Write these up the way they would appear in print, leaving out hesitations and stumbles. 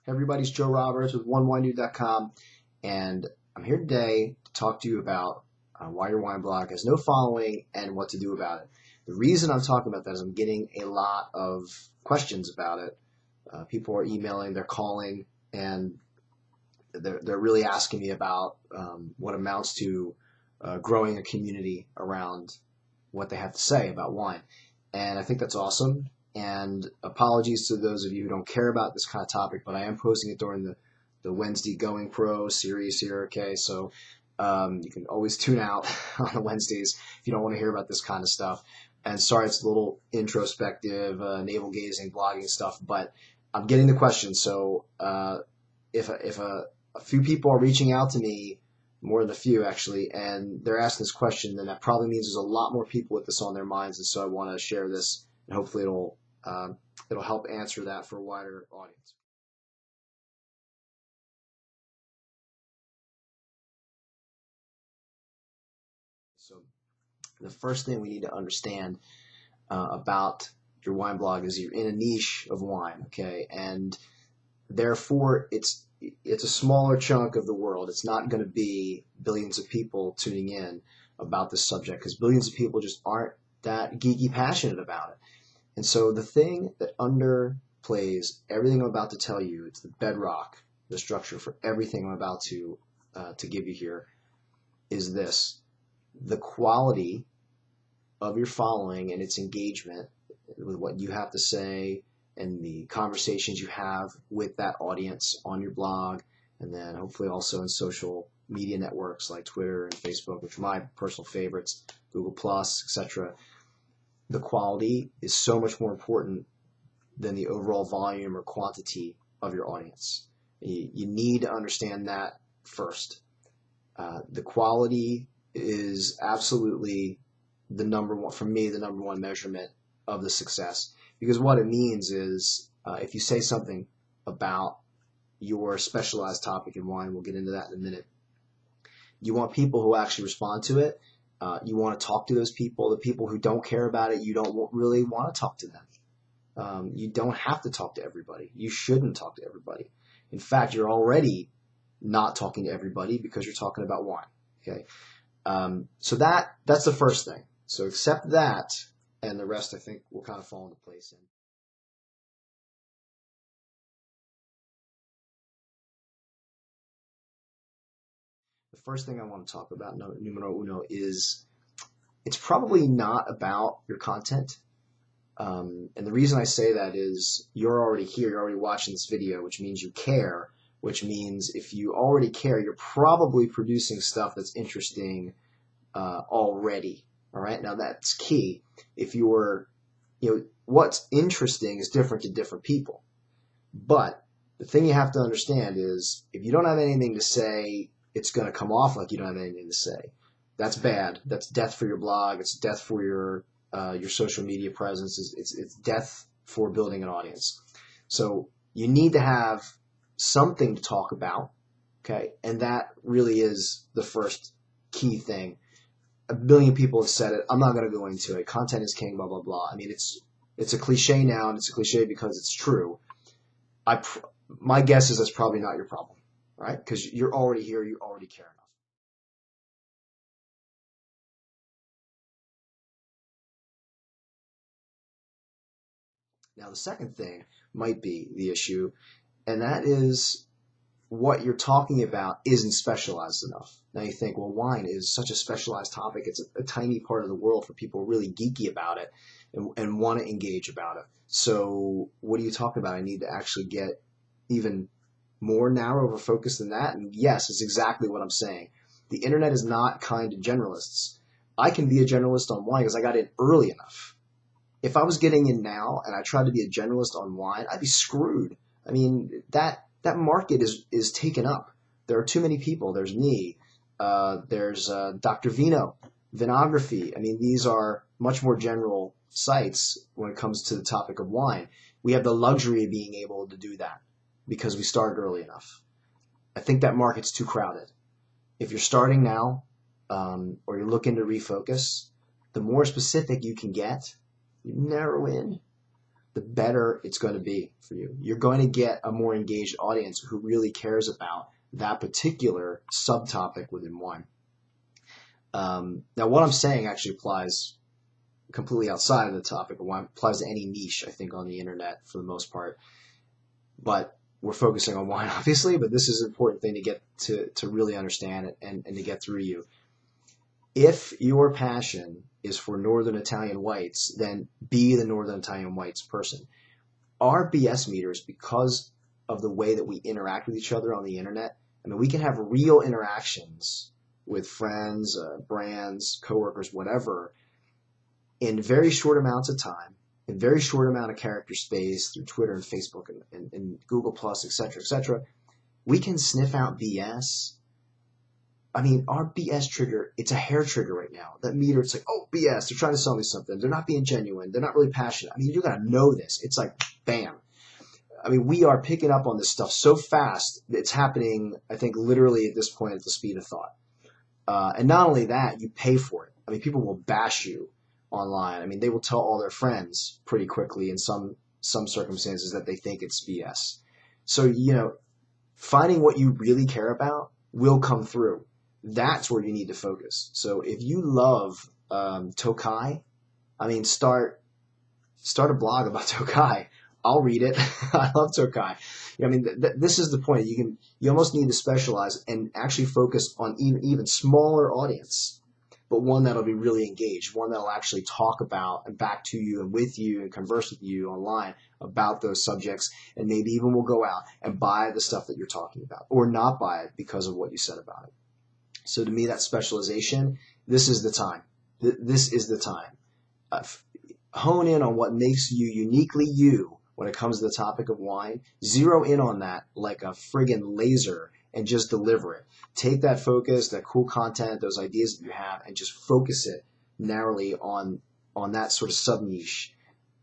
Hey everybody, it's Joe Roberts with OneWineDude.com, and I'm here today to talk to you about why your wine blog has no following and what to do about it. The reason I'm talking about that is I'm getting a lot of questions about it. People are emailing, they're calling, and they're really asking me about what amounts to growing a community around what they have to say about wine. And I think that's awesome. And apologies to those of you who don't care about this kind of topic, but I am posting it during the Wednesday Going Pro series here, okay? So you can always tune out on the Wednesdays if you don't want to hear about this kind of stuff. And sorry, it's a little introspective, navel gazing, blogging stuff, but I'm getting the question. So if a few people are reaching out to me, more than a few actually, and they're asking this question, then that probably means there's a lot more people with this on their minds, and so I want to share this, and hopefully it'll help answer that for a wider audience. So the first thing we need to understand about your wine blog is you're in a niche of wine, okay, and therefore it's a smaller chunk of the world. It's not going to be billions of people tuning in about this subject because billions of people just aren't that geeky passionate about it. And so the thing that underplays everything I'm about to tell you, it's the bedrock, the structure for everything I'm about to give you here, is this: the quality of your following and its engagement with what you have to say and the conversations you have with that audience on your blog, and then hopefully also in social media networks like Twitter and Facebook, which are my personal favorites, Google Plus, etc. The quality is so much more important than the overall volume or quantity of your audience. You need to understand that first. The quality is absolutely the number one, for me, the number one measurement of the success. Because what it means is if you say something about your specialized topic in wine, we'll get into that in a minute, you want people who actually respond to it. You want to talk to those people. The people who don't care about it, you don't really want to talk to them. You don't have to talk to everybody. You shouldn't talk to everybody. In fact, you're already not talking to everybody because you're talking about wine. Okay, so that's the first thing. So accept that, and the rest I think will kind of fall into place. The first thing I want to talk about, numero uno, is it's probably not about your content. And the reason I say that is you're already here, you're already watching this video, which means you care, which means if you already care, you're probably producing stuff that's interesting already. All right, now that's key. If you're, what's interesting is different to different people. But the thing you have to understand is if you don't have anything to say, it's going to come off like you don't have anything to say. That's bad. That's death for your blog. It's death for your social media presence. It's death for building an audience. So you need to have something to talk about, okay? And that really is the first key thing. A billion people have said it. I'm not going to go into it. Content is king, blah, blah, blah. I mean, it's a cliche now, and it's a cliche because it's true. My guess is that's probably not your problem, right? Because you're already here. You already care enough. Now, the second thing might be the issue, and that is what you're talking about isn't specialized enough. Now you think, well, wine is such a specialized topic. It's a tiny part of the world for people really geeky about it and want to engage about it. So what are you talking about? I need to actually get even more narrow of a focus than that. And yes, it's exactly what I'm saying. The internet is not kind to generalists. I can be a generalist on wine because I got in early enough. If I was getting in now and I tried to be a generalist on wine, I'd be screwed. I mean, that market is taken up. There are too many people. There's me. There's Dr. Vino, Vinography. I mean, these are much more general sites when it comes to the topic of wine. We have the luxury of being able to do that because we started early enough. I think that market's too crowded. If you're starting now or you're looking to refocus, the more specific you can get, you narrow in, the better it's going to be for you. You're going to get a more engaged audience who really cares about that particular subtopic within wine. Now, what I'm saying actually applies completely outside of the topic of wine. It applies to any niche, I think, on the internet for the most part. But we're focusing on wine, obviously, but this is an important thing to get to really understand it and to get through you. If your passion is for Northern Italian whites, then be the Northern Italian whites person. Our BS meters, because of the way that we interact with each other on the internet, I mean, we can have real interactions with friends, brands, coworkers, whatever, in very short amounts of time, in very short amount of character space through Twitter and Facebook and Google Plus, et cetera, we can sniff out BS. I mean, our BS trigger, it's a hair trigger right now. That meter, it's like, oh, BS, they're trying to sell me something. They're not being genuine. They're not really passionate. I mean, you got to know this. It's like, bam. I mean, we are picking up on this stuff so fast. It's happening, I think, literally at this point at the speed of thought. And not only that, you pay for it. I mean, people will bash you online. I mean, they will tell all their friends pretty quickly in some circumstances that they think it's BS. So, finding what you really care about will come through. That's where you need to focus. So if you love Tokai, I mean, start a blog about Tokai. I'll read it. I love Tokai. I mean, this is the point. You almost need to specialize and actually focus on even smaller audience, but one that'll be really engaged, one that'll actually talk about and back to you and with you and converse with you online about those subjects, and maybe even will go out and buy the stuff that you're talking about or not buy it because of what you said about it. So to me, that specialization, this is the time. This is the time. Hone in on what makes you uniquely you when it comes to the topic of wine. Zero in on that like a friggin' laser and just deliver it. Take that focus, that cool content, those ideas that you have, and just focus it narrowly on that sort of sub-niche.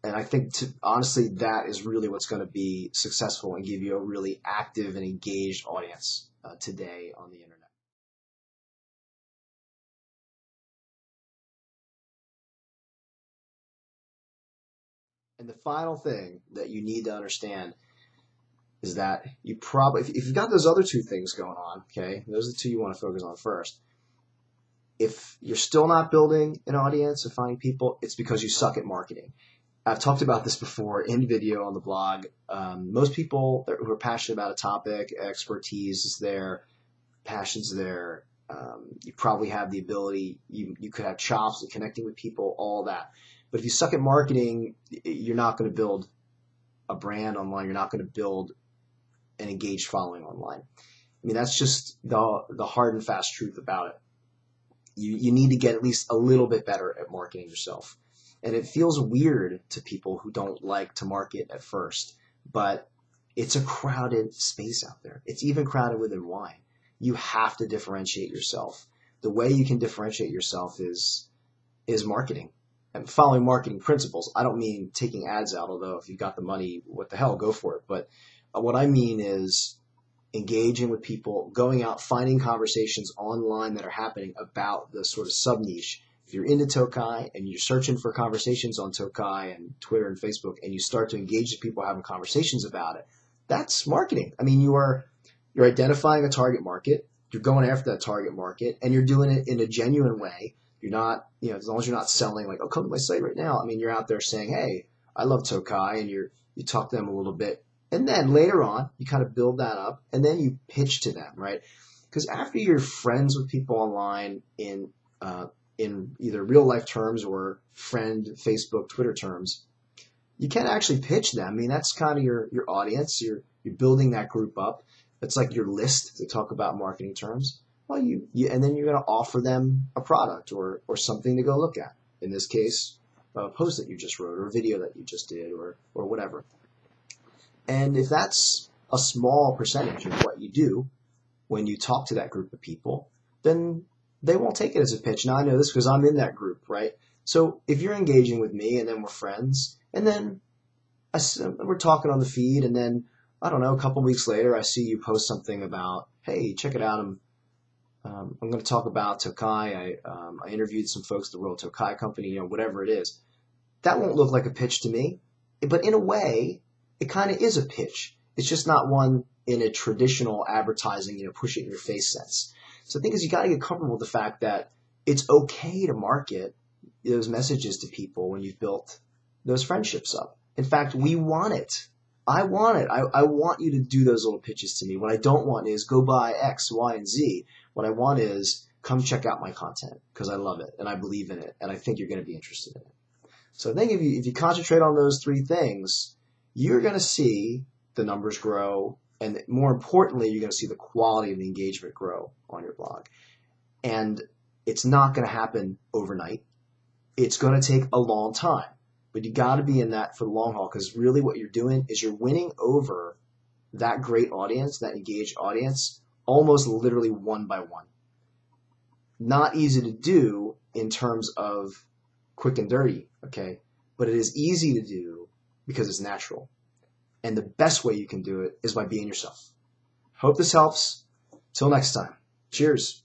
And I think, honestly, that is really what's going to be successful and give you a really active and engaged audience today on the internet. And the final thing that you need to understand is that you probably, if you've got those other two things going on, okay, those are the two you want to focus on first. If you're still not building an audience and finding people, it's because you suck at marketing. I've talked about this before in video on the blog. Most people who are passionate about a topic, expertise is there, passion's there. You probably have the ability, you could have chops at connecting with people, all that. But if you suck at marketing, you're not going to build a brand online. You're not going to build an engaged following online. I mean, that's just the hard and fast truth about it. You need to get at least a little bit better at marketing yourself. And it feels weird to people who don't like to market at first, but it's a crowded space out there. It's even crowded within wine. You have to differentiate yourself. The way you can differentiate yourself is marketing. And following marketing principles. I don't mean taking ads out, although if you've got the money, what the hell, go for it. But what I mean is engaging with people, going out, finding conversations online that are happening about the sort of sub-niche. If you're into Tokai and you're searching for conversations on Tokai and Twitter and Facebook, and you start to engage with people having conversations about it, that's marketing. I mean, you're identifying a target market, you're going after that target market, and you're doing it in a genuine way. You're not, as long as you're not selling like, oh, come to my site right now. I mean, you're out there saying, hey, I love Tokai, and you talk to them a little bit. And then later on, you kind of build that up, and then you pitch to them, right? Because after you're friends with people online in either real life terms or friend, Facebook, Twitter terms, you can actually pitch them. I mean, that's kind of your audience. You're building that group up. It's like your list to talk about marketing terms. Well, and then you're going to offer them a product or something to go look at. In this case, a post that you just wrote or a video that you just did or whatever. And if that's a small percentage of what you do when you talk to that group of people, then they won't take it as a pitch. Now, I know this because I'm in that group, right? So if you're engaging with me and then we're friends, and then we're talking on the feed, and then, I don't know, a couple weeks later, I see you post something about, hey, check it out, I'm going to talk about Tokai. I interviewed some folks at the Royal Tokai Company, whatever it is. That won't look like a pitch to me. but in a way, it kind of is a pitch. It's just not one in a traditional advertising, push it in your face sense. So the thing is, you got to get comfortable with the fact that it's okay to market those messages to people when you've built those friendships up. In fact, we want it. I want it. I want you to do those little pitches to me. What I don't want is go buy X, Y, and Z. What I want is come check out my content because I love it and I believe in it and I think you're going to be interested in it. So I think if you concentrate on those three things, you're going to see the numbers grow, and more importantly, you're going to see the quality of the engagement grow on your blog. And it's not going to happen overnight. It's going to take a long time, but you got to be in that for the long haul, because really what you're doing is you're winning over that great audience, that engaged audience, almost literally one by one. Not easy to do in terms of quick and dirty, okay? But it is easy to do because it's natural. And the best way you can do it is by being yourself. Hope this helps. Till next time. Cheers.